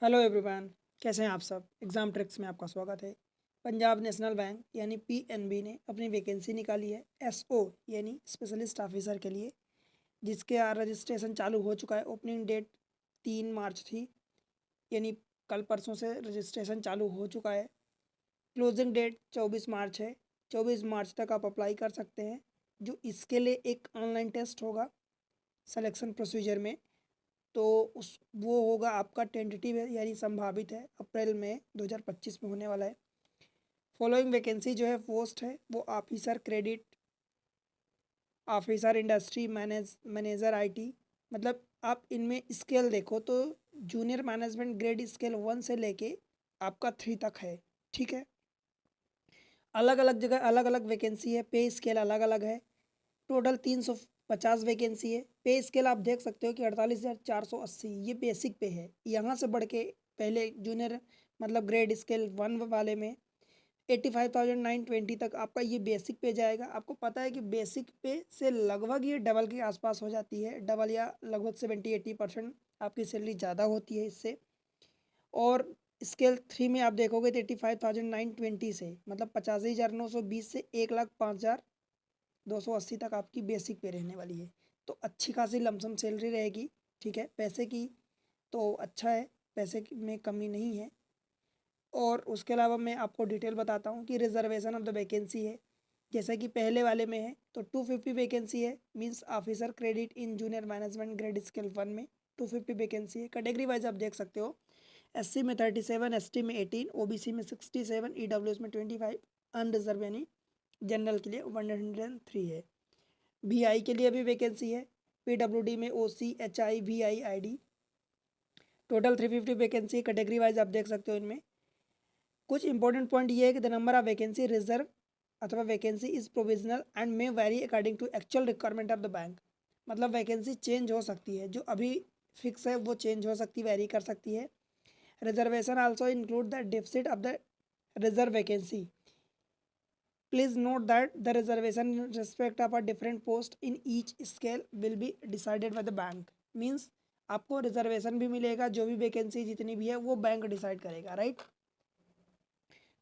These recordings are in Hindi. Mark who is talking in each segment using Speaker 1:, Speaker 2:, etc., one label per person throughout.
Speaker 1: हेलो एवरीवन, कैसे हैं आप सब। एग्ज़ाम ट्रिक्स में आपका स्वागत है। पंजाब नेशनल बैंक यानी पीएनबी ने अपनी वैकेंसी निकाली है एसओ यानी स्पेशलिस्ट ऑफिसर के लिए, जिसके रजिस्ट्रेशन चालू हो चुका है। ओपनिंग डेट 3 मार्च थी, यानी कल परसों से रजिस्ट्रेशन चालू हो चुका है। क्लोजिंग डेट 24 मार्च है। 24 मार्च तक आप अप्लाई कर सकते हैं। जो इसके लिए एक ऑनलाइन टेस्ट होगा सिलेक्शन प्रोसीजर में, तो उस वो होगा आपका टेंटेटिव है यानी संभावित है, अप्रैल में 2025 में होने वाला है। फॉलोइंग वैकेंसी जो है पोस्ट है वो officer credit, officer industry manager IT. मतलब आप इनमें स्केल देखो तो जूनियर मैनेजमेंट ग्रेड स्केल 1 से लेके आपका 3 तक है। ठीक है, अलग अलग जगह अलग अलग वैकेंसी है, पे स्केल अलग अलग है। टोटल 350 वैकेंसी है। पे स्केल आप देख सकते हो कि 48,480 ये बेसिक पे है। यहाँ से बढ़ के पहले जूनियर मतलब ग्रेड स्केल 1 वाले में 85,920 तक आपका ये बेसिक पे जाएगा। आपको पता है कि बेसिक पे से लगभग ये डबल के आसपास हो जाती है, डबल या लगभग 70-80% आपकी सैलरी ज़्यादा होती है इससे। और स्केल 3 में आप देखोगे तो 85,920 से मतलब 85,920 से 1,05,280 तक आपकी बेसिक पे रहने वाली है। तो अच्छी खासी लमसम सैलरी रहेगी। ठीक है, पैसे की तो अच्छा है, पैसे में कमी नहीं है। और उसके अलावा मैं आपको डिटेल बताता हूँ कि रिजर्वेशन ऑफ द वैकेंसी है। जैसा कि पहले वाले में है तो 250 वैकेंसी है, means officer credit in junior management grade scale 1 में 250 वैकेंसी है। कैटेगरी वाइज आप देख सकते हो, एससी में 37, एसटी में 18, ओबीसी में 67, ईडब्ल्यूएस में 25, अनरिजर्व यानी जनरल के लिए 103 है। वीआई के लिए भी वैकेंसी है, पीडब्ल्यूडी में OC HI VI ID. Total 350 vacancy category wise आप देख सकते हो। इनमें कुछ इंपॉर्टेंट पॉइंट ये है कि the number of vacancy reserve अथवा vacancy is provisional and may vary according to actual requirement of the bank. मतलब वैकेंसी चेंज हो सकती है, जो अभी फिक्स है वो चेंज हो सकती है, वेरी कर सकती है। Reservation also include the deficit of the reserve vacancy. Please note that the reservation in respect of a different post in each scale will be decided by the bank. Means आपको रिजर्वेशन भी मिलेगा, जो भी वैकेंसी जितनी भी है वो बैंक डिसाइड करेगा, right.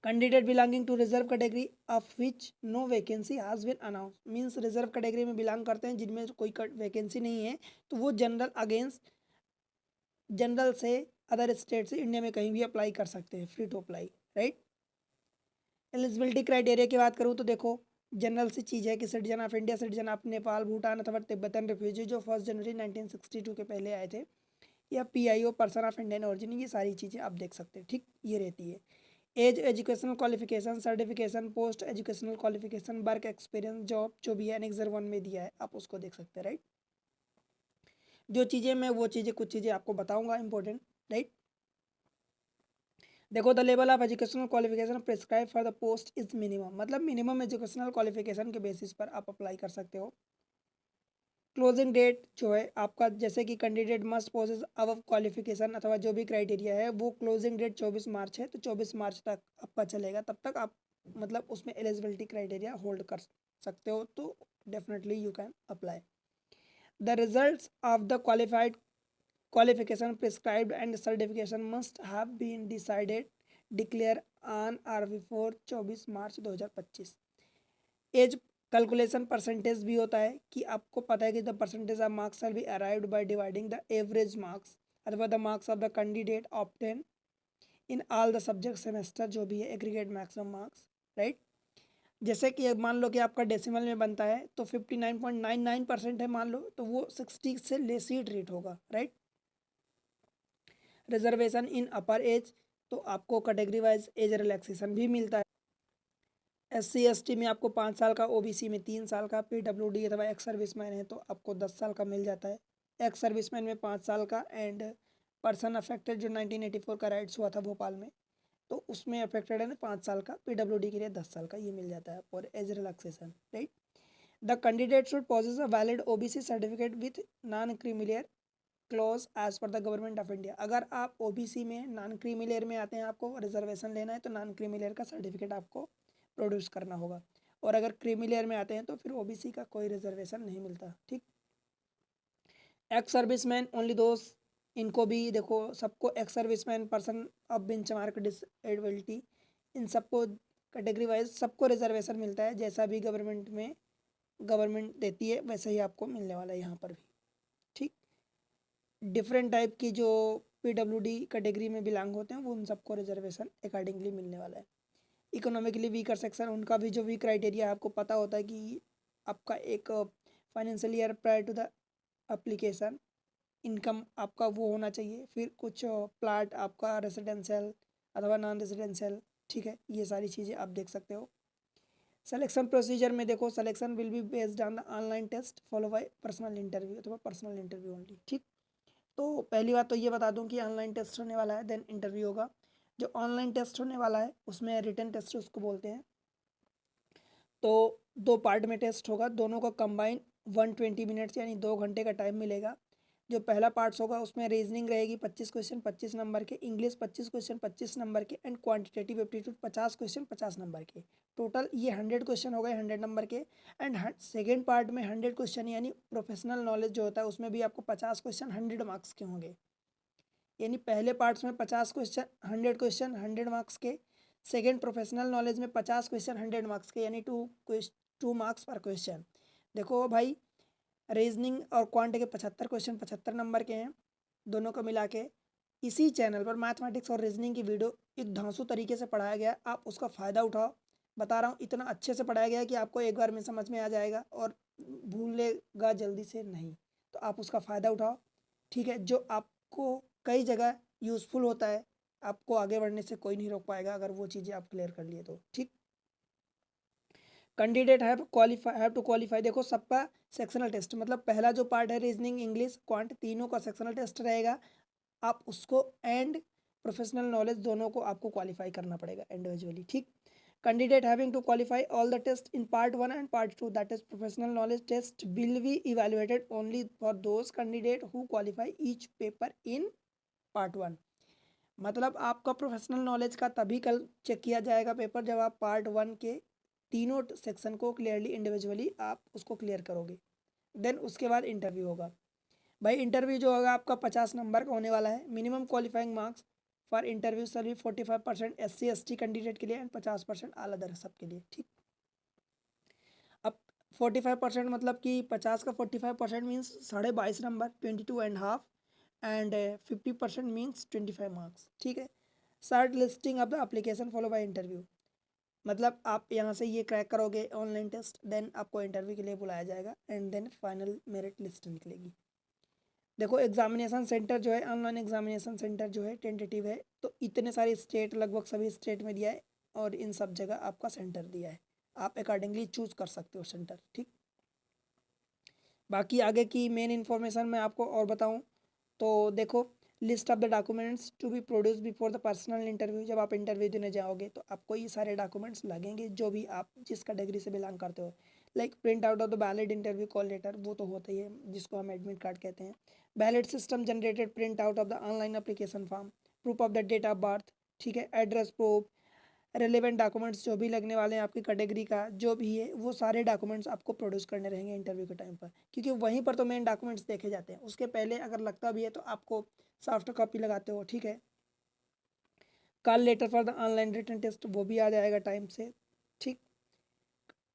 Speaker 1: Candidate belonging to reserve category of which no vacancy has been announce. Means reserve category में बिलोंग करते हैं जिनमें कोई वैकेंसी नहीं है, तो वो जनरल अगेंस्ट जनरल से अदर स्टेट से इंडिया में कहीं भी अप्लाई कर सकते हैं, free to apply, right. Eligibility criteria की बात करूँ तो देखो, जनरल सी चीज़ है कि citizen of India, citizen of Nepal, Bhutan अथवा तिब्बतन रिफ्यूजी जो 1 जनवरी 1962 के पहले आए थे, या PIO person of Indian origin, ये सारी चीज़ें आप देख सकते हैं। ठीक, ये रहती है। Age, educational qualification, certification, post educational qualification, work experience, job जो भी है एनेक्सर 1 में दिया है, आप उसको देख सकते हैं, राइट। जो चीज़ें मैं वो चीज़ें कुछ चीज़ें आपको बताऊंगा इंपॉर्टेंट, राइट। देखो, the level of educational qualification prescribe for the post is minimum. मतलब मिनिमम एजुकेशनल क्वालिफिकेशन के बेसिस पर आप अप्लाई कर सकते हो। क्लोजिंग डेट जो है आपका, जैसे कि कैंडिडेट मस्ट पोजेस अब क्वालिफिकेशन अथवा जो भी क्राइटेरिया है, वो क्लोजिंग डेट 24 मार्च है, तो 24 मार्च तक आपका चलेगा। तब तक आप मतलब उसमें एलिजिबिलिटी क्राइटेरिया होल्ड कर सकते हो, तो definitely you can apply. The results of the qualified qualification prescribed and certification must have been decided declare on or before 24 March 2025। Age calculation percentage भी होता है कि आपको पता है कि the percentage of marks shall be arrived by dividing the average marks अथवा the marks of the candidate obtain in all the subject semester, जो भी है एग्रीगेट मैक्सिमम मार्क्स, राइट। जैसे कि अब मान लो कि आपका डेसिमल में बनता है तो 59.99% है मान लो, तो वो 60 से लेस ही ट्रीट होगा, राइट। रिजर्वेशन इन अपर एज, तो आपको कैटेगरी वाइज एज रिलैक्सेशन भी मिलता है। एससी एसटी में आपको 5 साल का, ओबीसी में 3 साल का, पीडब्ल्यूडी अथवा एक्स सर्विसमैन है तो आपको 10 साल का मिल जाता है। एक्स सर्विसमैन में 5 साल का, एंड पर्सन अफेक्टेड जो 1984 का राइट्स हुआ था भोपाल में, तो उसमें अफेक्टेड है ना 5 साल का, पीडब्ल्यूडी के लिए 10 साल का, ये मिल जाता है और age relaxation, right. The candidate should possess a valid OBC certificate with non creamy layer clause as per the government of India. अगर आप ओबीसी में नॉन क्रीमी लेयर में आते हैं, आपको रिजर्वेशन लेना है तो नॉन क्रीमी लेयर का सर्टिफिकेट आपको प्रोड्यूस करना होगा। और अगर क्रीमी लेयर में आते हैं तो फिर ओबीसी का कोई रिजर्वेशन नहीं मिलता, ठीक। एक्स सर्विसमैन ओनली दोज इनको भी देखो, सबको ex serviceman, person of benchmark disability, इन सबको कैटेगरी वाइज सबको रिजर्वेशन मिलता है। जैसा भी गवर्नमेंट देती है वैसे ही आपको मिलने वाला है यहाँ पर भी। ठीक, डिफरेंट टाइप की जो पीडब्ल्यूडी कैटेगरी में बिलोंग होते हैं वो उन सबको रिजर्वेशन अकॉर्डिंगली मिलने वाला है। इकोनॉमिकली वीकर सेक्शन, उनका भी जो भी क्राइटेरिया आपको पता होता है कि आपका एक financial year prior to the application income आपका वो होना चाहिए। फिर कुछ प्लाट आपका रेसिडेंशियल अथवा नॉन रेसिडेंशियल, ठीक है, ये सारी चीज़ें आप देख सकते हो। सिलेक्शन प्रोसीजर में देखो, selection will be based on the online test follow by personal interview अथवा पर्सनल इंटरव्यू ओनली। ठीक, तो पहली बात तो ये बता दूं कि ऑनलाइन टेस्ट होने वाला है, देन इंटरव्यू होगा। जो ऑनलाइन टेस्ट होने वाला है उसमें रिटन टेस्ट उसको बोलते हैं। तो 2 पार्ट में टेस्ट होगा, दोनों का कंबाइन 120 मिनट्स यानी 2 घंटे का टाइम मिलेगा। जो पहला पार्ट्स होगा उसमें रीजनिंग रहेगी 25 क्वेश्चन 25 नंबर के, इंग्लिश 25 क्वेश्चन 25 नंबर के, and quantitative aptitude 50 question 50 number के। टोटल ये 100 क्वेश्चन हो गए 100 नंबर के। एंड सेकेंड पार्ट में 100 क्वेश्चन यानी प्रोफेशनल नॉलेज जो होता है उसमें भी आपको 50 क्वेश्चन 100 मार्क्स के होंगे। यानी पहले पार्ट्स में 50 क्वेश्चन 100 क्वेश्चन 100 मार्क्स के, सेकेंड प्रोफेशनल नॉलेज में 50 क्वेश्चन 100 मार्क्स के, यानी 2 मार्क्स पर क्वेश्चन। देखो भाई, रीजनिंग और क्वांट के 75 क्वेश्चन 75 नंबर के हैं दोनों को मिला के। इसी चैनल पर मैथमेटिक्स और रीजनिंग की वीडियो एक धांसू तरीके से पढ़ाया गया, आप उसका फ़ायदा उठाओ। बता रहा हूँ इतना अच्छे से पढ़ाया गया है कि आपको एक बार में समझ में आ जाएगा और भूलेगा जल्दी से नहीं, तो आप उसका फ़ायदा उठाओ। ठीक है, जो आपको कई जगह यूज़फुल होता है, आपको आगे बढ़ने से कोई नहीं रोक पाएगा अगर वो चीज़ें आप क्लियर कर लिए तो। ठीक, कैंडिडेट हैव टू क्वालिफाई। देखो सबका सेक्शनल टेस्ट, मतलब पहला जो पार्ट है रीजनिंग इंग्लिश क्वांट तीनों का सेक्शनल टेस्ट रहेगा, आप उसको एंड प्रोफेशनल नॉलेज दोनों को आपको क्वालिफाई करना पड़ेगा इंडिविजुअली। ठीक, candidate having to qualify all the test in part 1 and part 2, that is professional knowledge test will be evaluated only for those candidate who qualify each paper in part 1। मतलब आपका प्रोफेशनल नॉलेज का तभी कल चेक किया जाएगा पेपर जब आप पार्ट 1 के तीनों सेक्शन को क्लियरली इंडिविजुअली आप उसको क्लियर करोगे। देन उसके बाद इंटरव्यू होगा। भाई इंटरव्यू जो होगा आपका 50 नंबर का होने वाला है। Minimum qualifying marks for interview sir भी 45% SC ST कैंडिडेट के लिए एंड 50% ऑल अदर सब के लिए। ठीक, अब 45% मतलब कि 50 का 45% means 22.5 number 22.5 and 50% means 25 marks. ठीक है, short listing of the application follow by interview, मतलब आप यहाँ से ये क्रैक करोगे ऑनलाइन टेस्ट, देन आपको इंटरव्यू के लिए बुलाया जाएगा and then final merit list निकलेगी। देखो एग्जामिनेशन सेंटर जो है, ऑनलाइन एग्जामिनेशन सेंटर जो है टेंटेटिव है, तो इतने सारे स्टेट, लगभग सभी स्टेट में दिया है और इन सब जगह आपका सेंटर दिया है, आप अकॉर्डिंगली चूज कर सकते हो सेंटर। ठीक, बाकी आगे की मेन इन्फॉर्मेशन मैं आपको और बताऊँ तो देखो, list of the documents to be produce before the personal interview, जब आप इंटरव्यू देने जाओगे तो आपको ये सारे डॉक्यूमेंट्स लगेंगे जो भी आप जिस कैटेगरी से बिलोंग करते हो। Like print out of the valid interview call letter, वो तो होता ही है जिसको हम एडमिट कार्ड कहते हैं। Valid system generated print out of the online application form, proof of the date of birth, ठीक है, एड्रेस प्रूफ, रेलेवेंट डॉक्यूमेंट्स जो भी लगने वाले हैं आपकी कैटेगरी का जो भी है, वो सारे डॉक्यूमेंट्स आपको प्रोड्यूस करने रहेंगे इंटरव्यू के टाइम पर, क्योंकि वहीं पर तो मेन डॉक्यूमेंट्स देखे जाते हैं। उसके पहले अगर लगता भी है तो आपको सॉफ्ट कॉपी लगाते हो। ठीक है, call letter for the online written test वो भी आ जाएगा टाइम से। ठीक,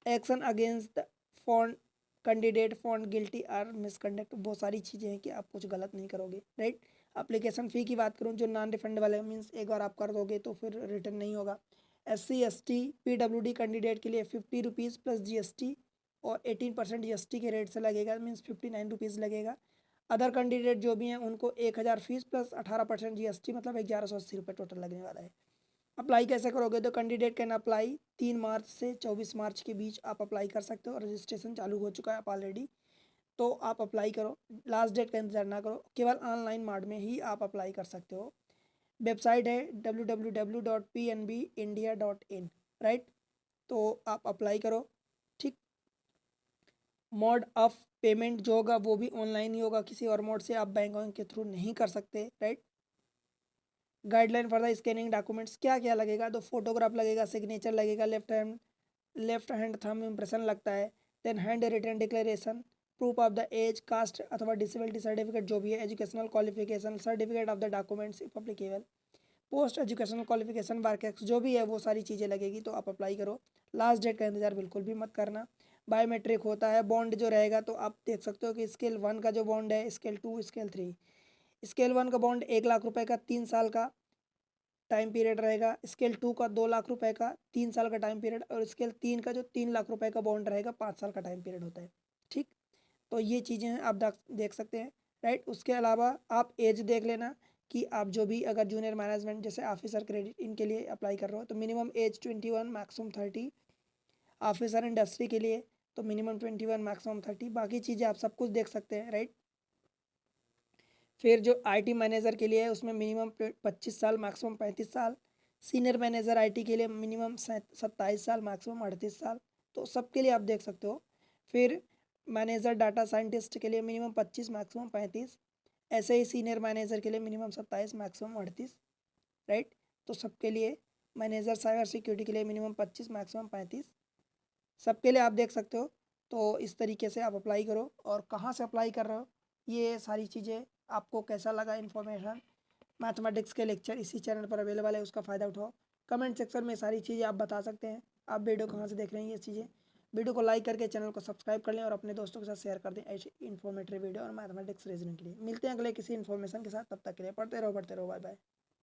Speaker 1: action against the found candidate found guilty or misconduct, वो सारी चीज़ें हैं कि आप कुछ गलत नहीं करोगे। राइट, एप्लीकेशन फ़ी की बात करूँ जो नॉन रिफंड वाले मीन्स एक बार आप कर दोगे तो फिर रिटर्न नहीं होगा। SC ST PWD कैंडिडेट के लिए 50 रुपीज़ प्लस GST और 18% GST के रेट से लगेगा, मीन्स 59 रुपीज़ लगेगा। अदर कैंडिडेट जो भी हैं उनको 1000 फीस प्लस 18% GST, मतलब 1180 रुपये टोटल लगने वाला है। अप्लाई कैसे करोगे, तो कैंडिडेट कैन अप्लाई 3 मार्च से 24 मार्च के बीच आप अप्लाई कर सकते हो। रजिस्ट्रेशन चालू हो चुका है आप ऑलरेडी, तो आप अप्लाई करो, लास्ट डेट का इंतजार ना करो, केवल ऑनलाइन मोड में ही आप अप्लाई कर सकते हो। वेबसाइट है www.pnbindia.in, राइट, तो आप अप्लाई करो। ठीक, मोड ऑफ पेमेंट जो होगा वो भी ऑनलाइन ही होगा, किसी और मोड से आप बैंक के थ्रू नहीं कर सकते। Right, guideline for the scanning documents, क्या क्या लगेगा, तो फोटोग्राफ लगेगा, सिग्नेचर लगेगा, लेफ्ट हैंड थंब इम्प्रेशन लगता है, then hand written declaration, proof of the age, caste अथवा डिसेबिलिटी सर्टिफिकेट जो भी है, educational qualification certificate of the documents if applicable, post educational qualification mark x जो भी है वो सारी चीज़ें लगेगी, तो आप अप्लाई करो। लास्ट डेट का इंतजार बिल्कुल भी मत करना। बायोमेट्रिक होता है, बॉन्ड जो रहेगा तो आप देख सकते हो कि स्केल 1 का जो बॉन्ड है, स्केल 2, स्केल 3। स्केल 1 का बॉन्ड 1 लाख रुपए का 3 साल का टाइम पीरियड रहेगा, स्केल 2 का 2 लाख रुपए का 3 साल का टाइम पीरियड, और स्केल 3 का जो 3 लाख रुपए का बॉन्ड रहेगा 5 साल का टाइम पीरियड होता है। ठीक, तो ये चीज़ें हैं, आप देख सकते हैं, राइट। उसके अलावा आप एज देख लेना कि आप जो भी अगर जूनियर मैनेजमेंट जैसे ऑफिसर क्रेडिट इनके लिए अप्लाई कर रहे हो तो minimum age 21, maximum 30। Officer industry के लिए तो मिनिमम 21, मैक्सिमम 30। बाकी चीज़ें आप सब कुछ देख सकते हैं, राइट। फिर जो आईटी मैनेजर के लिए है उसमें मिनिमम 25 साल, मैक्सिमम 35 साल। सीनियर मैनेजर आईटी के लिए मिनिमम 27 साल, मैक्सिमम 38 साल। तो सबके लिए आप देख सकते हो। फिर मैनेजर डाटा साइंटिस्ट के लिए मिनिमम 25, मैक्सिमम 35। ऐसे ही सीनियर मैनेजर के लिए मिनिमम 27, मैक्सिमम 38, राइट। तो सबके लिए मैनेजर साइबर सिक्योरिटी के लिए मिनिमम 25, मैक्सिमम 35, सबके लिए आप देख सकते हो। तो इस तरीके से आप अप्लाई करो। और कहाँ से अप्लाई कर रहे हो, ये सारी चीज़ें आपको कैसा लगा इन्फॉर्मेशन, मैथमेटिक्स के लेक्चर इसी चैनल पर अवेलेबल है, उसका फ़ायदा उठाओ। कमेंट सेक्शन में सारी चीज़ें आप बता सकते हैं, आप वीडियो कहाँ से देख रहे हैं ये चीज़ें। वीडियो को लाइक करके चैनल को सब्सक्राइब कर लें और अपने दोस्तों के साथ शेयर कर दें ऐसी इन्फॉर्मेटिव वीडियो और मैथमेटिक्स रीजनिंग के लिए। मिलते हैं अगले किसी इन्फॉर्मेशन के साथ, तब तक के लिए पढ़ते रहो बाय बाय।